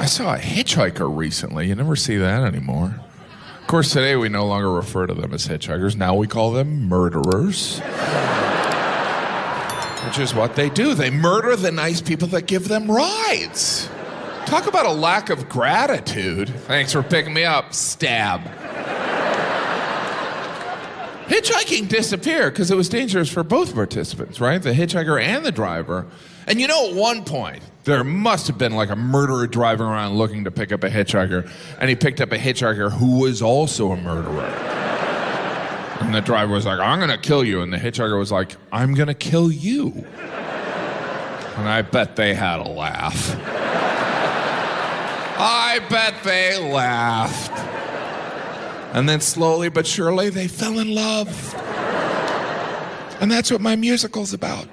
I saw a hitchhiker recently. You never see that anymore. Of course, today we no longer refer to them as hitchhikers. Now we call them murderers. Which is what they do. They murder the nice people that give them rides. Talk about a lack of gratitude. Thanks for picking me up, stab. Hitchhiking disappeared because it was dangerous for both participants, right? The hitchhiker and the driver. And you know, at one point, there must have been like a murderer driving around looking to pick up a hitchhiker, and he picked up a hitchhiker who was also a murderer. And the driver was like, I'm gonna kill you. And the hitchhiker was like, I'm gonna kill you. And I bet they had a laugh. I bet they laughed. And then slowly but surely, they fell in love. And that's what my musical's about.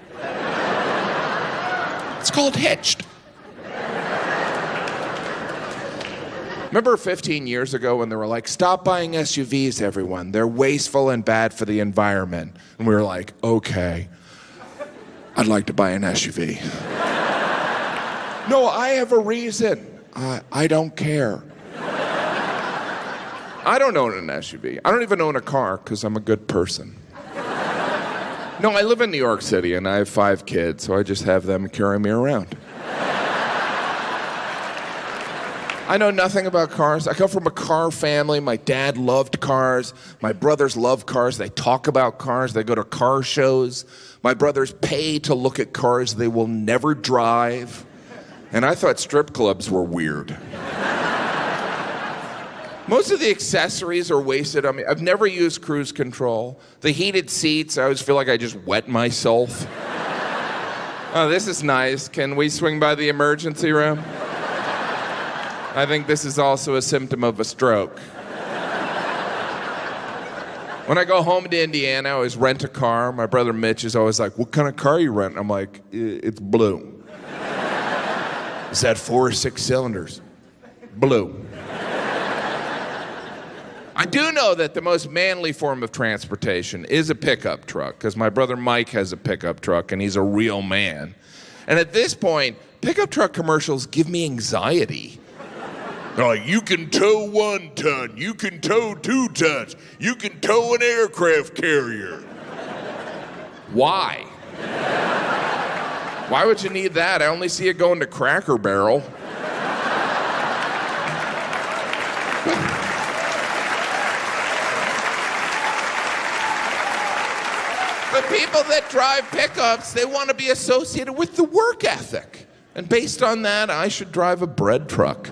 It's called Hitched. Remember 15 years ago when they were like, stop buying SUVs, everyone. They're wasteful and bad for the environment. And we were like, okay, I'd like to buy an SUV. No, I have a reason. I don't care. I don't own an SUV. I don't even own a car because I'm a good person. No, I live in New York City and I have 5 kids, so I just have them carry me around. I know nothing about cars. I come from a car family. My dad loved cars. My brothers love cars. They talk about cars. They go to car shows. My brothers pay to look at cars they will never drive. And I thought strip clubs were weird. Most of the accessories are wasted on me. I've never used cruise control. The heated seats, I always feel like I just wet myself. Oh, this is nice. Can we swing by the emergency room? I think this is also a symptom of a stroke. When I go home to Indiana, I always rent a car. My brother Mitch is always like, what kind of car you rent? I'm like, it's blue. Is that 4 or 6 cylinders? Blue. I do know that the most manly form of transportation is a pickup truck, because my brother Mike has a pickup truck, and he's a real man. And at this point, pickup truck commercials give me anxiety. They're like, you can tow 1 ton, you can tow 2 tons, you can tow an aircraft carrier. Why? Why would you need that? I only see it going to Cracker Barrel. The people that drive pickups, they want to be associated with the work ethic. And based on that, I should drive a bread truck.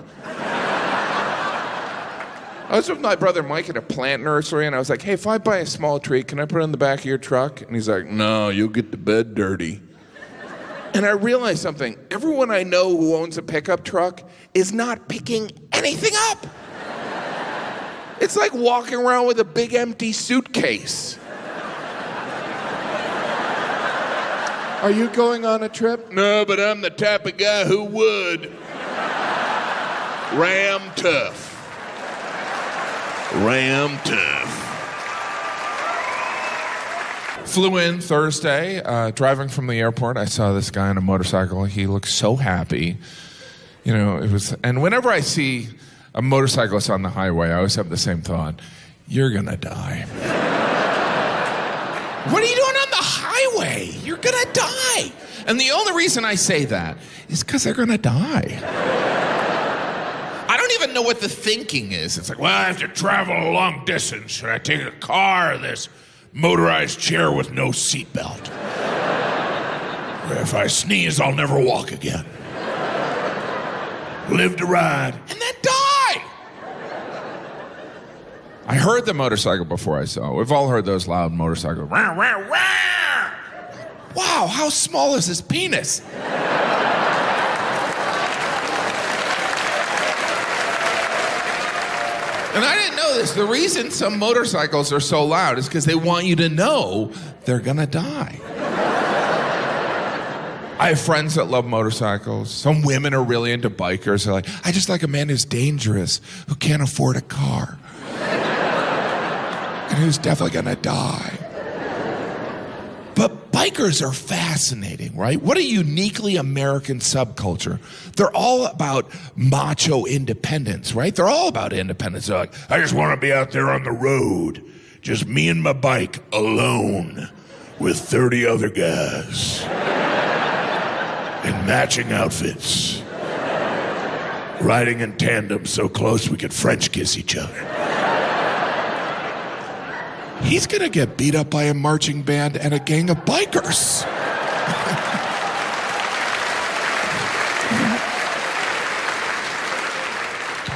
I was with my brother Mike at a plant nursery, and I was like, hey, if I buy a small tree, can I put it in the back of your truck? And he's like, no, you'll get the bed dirty. And I realized something. Everyone I know who owns a pickup truck is not picking anything up. It's like walking around with a big empty suitcase. Are you going on a trip? No, but I'm the type of guy who would. Ram tough. Ram tough. Flew in Thursday, driving from the airport. I saw this guy on a motorcycle. He looked so happy. You know, and whenever I see a motorcyclist on the highway, I always have the same thought. You're gonna die. What are you doing on the highway? You're gonna die. And the only reason I say that is because they're gonna die. I don't even know what the thinking is. It's like, well, I have to travel a long distance. Should I take a car or this motorized chair with no seatbelt? If I sneeze, I'll never walk again. Live to ride. And then die. I heard the motorcycle before I saw it. We've all heard those loud motorcycles. Wow, how small is his penis? And I didn't know this. The reason some motorcycles are so loud is because they want you to know they're gonna die. I have friends that love motorcycles. Some women are really into bikers. They're like, I just like a man who's dangerous, who can't afford a car, and who's definitely gonna die. But Bikers are fascinating, right? What a uniquely American subculture. They're all about macho independence, right? They're all about independence. They're like, I just want to be out there on the road, just me and my bike alone with 30 other guys in matching outfits, riding in tandem so close we could French kiss each other. He's gonna get beat up by a marching band and a gang of bikers.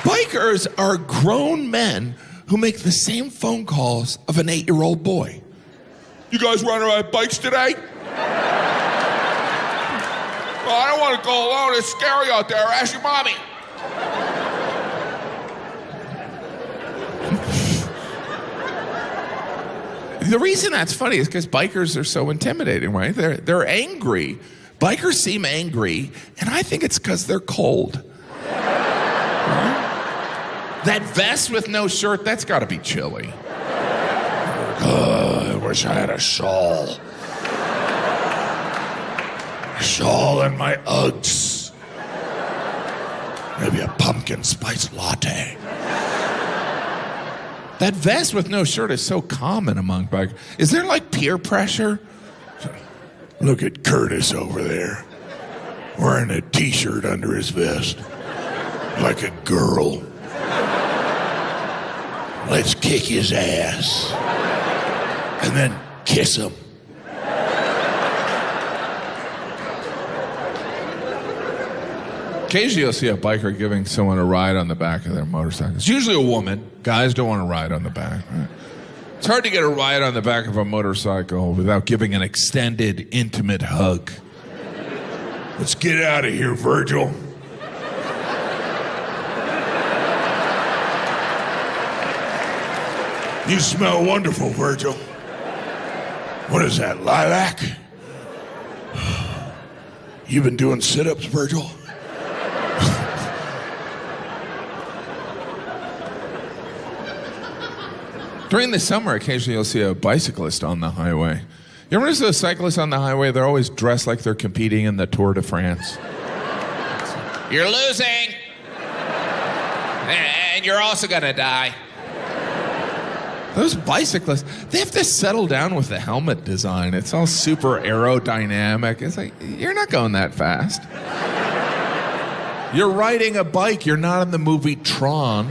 Bikers are grown men who make the same phone calls of an 8-year-old boy. You guys riding around bikes today? Well, I don't want to go alone. It's scary out there. Ask your mommy. The reason that's funny is because bikers are so intimidating, right? They're angry. Bikers seem angry, and I think it's because they're cold. Right? That vest with no shirt, that's got to be chilly. I wish I had a shawl. A shawl and my Uggs. Maybe a pumpkin spice latte. That vest with no shirt is so common among bikers. Is there like peer pressure? Look at Curtis over there, wearing a t-shirt under his vest, like a girl. Let's kick his ass, and then kiss him. Occasionally you'll see a biker giving someone a ride on the back of their motorcycle. It's usually a woman. Guys don't want to ride on the back. Right? It's hard to get a ride on the back of a motorcycle without giving an extended, intimate hug. Let's get out of here, Virgil. You smell wonderful, Virgil. What is that, lilac? You've been doing sit-ups, Virgil? During the summer, occasionally you'll see a bicyclist on the highway. You ever notice those cyclists on the highway? They're always dressed like they're competing in the Tour de France. You're losing! And you're also gonna die. Those bicyclists, they have to settle down with the helmet design. It's all super aerodynamic. It's like, you're not going that fast. You're riding a bike. You're not in the movie Tron.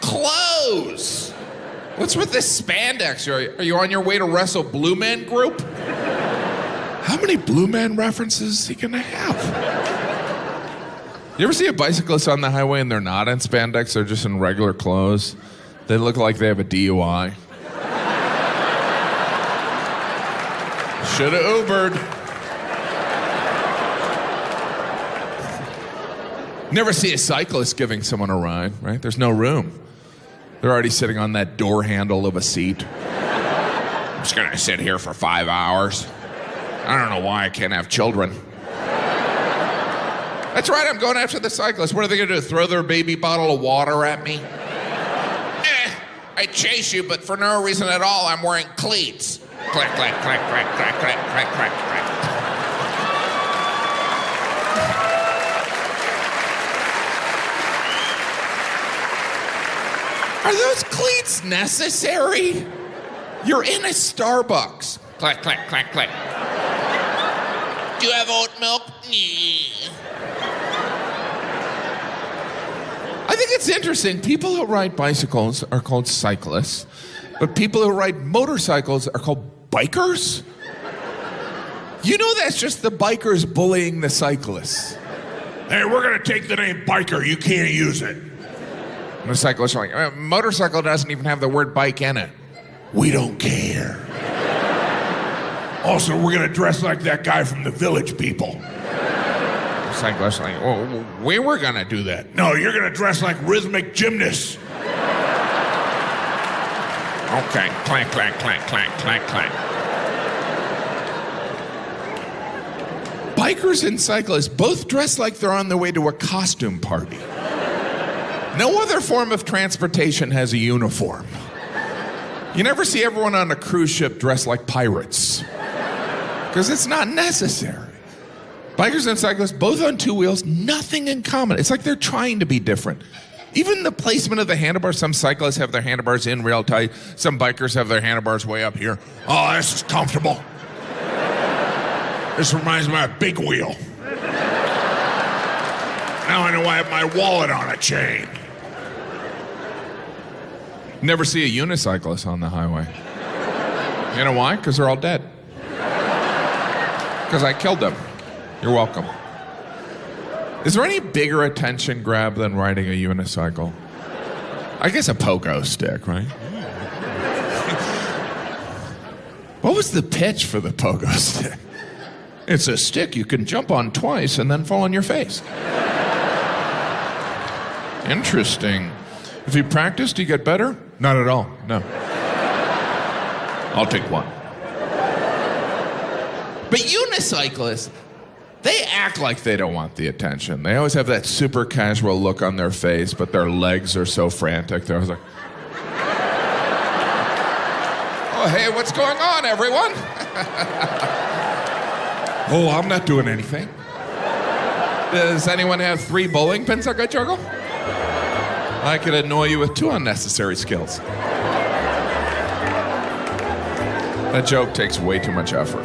Clothes. What's with this spandex? Are you on your way to wrestle Blue Man Group? How many Blue Man references is he gonna have? You ever see a bicyclist on the highway and they're not in spandex, they're just in regular clothes? They look like they have a DUI. Should've Ubered. Never see a cyclist giving someone a ride, right? There's no room. They're already sitting on that door handle of a seat. I'm just gonna sit here for 5 hours. I don't know why I can't have children. That's right, I'm going after the cyclists. What are they gonna do, throw their baby bottle of water at me? I chase you, but for no reason at all, I'm wearing cleats. Click, click, click, click, click, click, click, click, click. Are those cleats necessary? You're in a Starbucks. Click, click, click, click. Do you have oat milk? I think it's interesting. People who ride bicycles are called cyclists, but people who ride motorcycles are called bikers? You know that's just the bikers bullying the cyclists. Hey, we're gonna take the name biker. You can't use it. And the cyclists are like, motorcycle doesn't even have the word bike in it. We don't care. Also, we're gonna dress like that guy from the Village People. The cyclists are like, well, we were gonna do that. No, you're gonna dress like rhythmic gymnasts. Okay, clank, clank, clank, clank, clank, clank. Bikers and cyclists both dress like they're on their way to a costume party. No other form of transportation has a uniform. You never see everyone on a cruise ship dressed like pirates. Because it's not necessary. Bikers and cyclists, both on two wheels, nothing in common. It's like they're trying to be different. Even the placement of the handlebars, some cyclists have their handlebars in real tight. Some bikers have their handlebars way up here. Oh, this is comfortable. This reminds me of a big wheel. Now I know I have my wallet on a chain. Never see a unicyclist on the highway. You know why? Because they're all dead. Because I killed them. You're welcome. Is there any bigger attention grab than riding a unicycle? I guess a pogo stick, right? What was the pitch for the pogo stick? It's a stick you can jump on twice and then fall on your face. Interesting. If you practice, do you get better? Not at all, no. I'll take one. But unicyclists, they act like they don't want the attention. They always have that super casual look on their face, but their legs are so frantic. They're always like, oh, hey, what's going on, everyone? Oh, I'm not doing anything. Does anyone have 3 bowling pins I could juggle? I could annoy you with 2 unnecessary skills. That joke takes way too much effort.